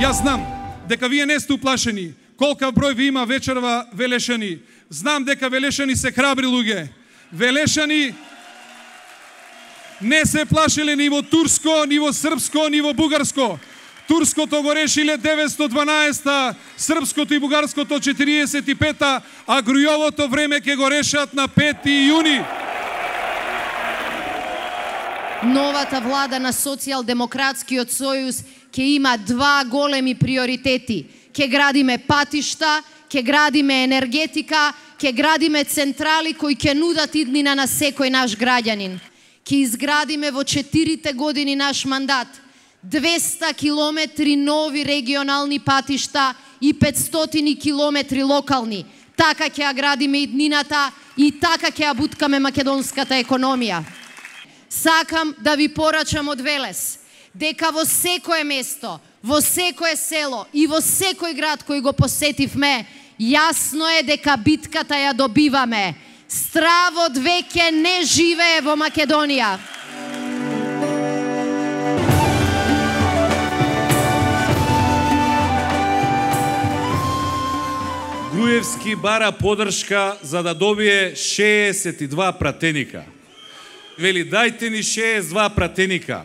Јас знам дека вие не сте уплашени. Колкав број ви има вечерва Велешани. Знам дека Велешани се храбри луѓе. Велешани не се плашеле ни во турско, ни во српско, ни во бугарско. Турското го решиле 912-та, српското и бугарското 45-та, а Грујовото време ќе го решат на 5 јуни. Новата влада на Социјалдемократскиот сојуз ќе има два големи приоритети. Ќе градиме патишта, ќе градиме енергетика, ќе градиме централи кои ќе нудат иднина на секој наш граѓанин. Ќе изградиме во 4 години наш мандат 200 километри нови регионални патишта и 500 километри локални. Така ќе ја градиме иднината и така ќе ја буткаме македонската економија. Сакам да ви порачам од Велес дека во секое место, во секое село и во секој град кој го посетивме, јасно е дека битката ја добиваме. Стравот веќе не живее во Македонија. Груевски бара поддршка за да добие 62 пратеника. Вели, дајте ни 62 пратеника,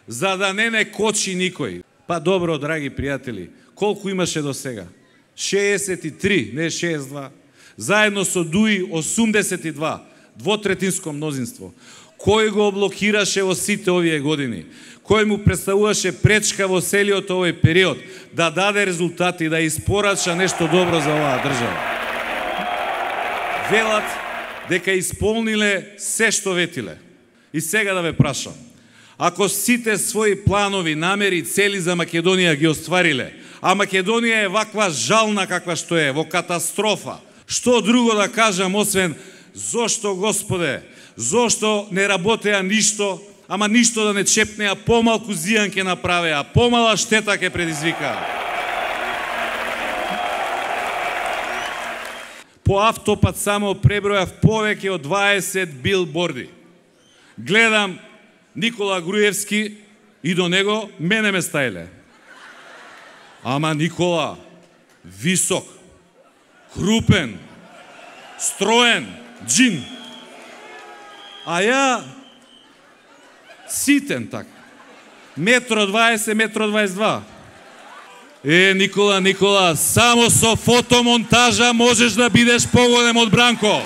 за да не кочи никој. Па добро, драги пријатели, колку имаше до сега? 63, не 62. Заедно со ДУИ 82, двотретинско мнозинство. Кој го блокираше во сите овие години? Кој му представуваше пречка во целиот овој период да даде резултати, да испорача нешто добро за оваа држава? Велат дека исполниле се што ветиле. И сега да ве прашам, ако сите своји планови, намери и цели за Македонија ги оствариле, а Македонија е ваква жална каква што е, во катастрофа, што друго да кажам освен зошто, Господе, зошто не работеа ништо, ама ништо да не чепнеа, помалку зијан ке направеа, помала штета ке предизвикаа. По автопат само пребројав повеќе од 20 билборди. Гледам Никола Груевски и до него мене ме стајле. Ама Никола, висок, крупен, строен, джин. А ја ситен так. 1,20 м, 1,22 м. Никола, само со фотомонтажа можеш да бидеш поголем од Бранко.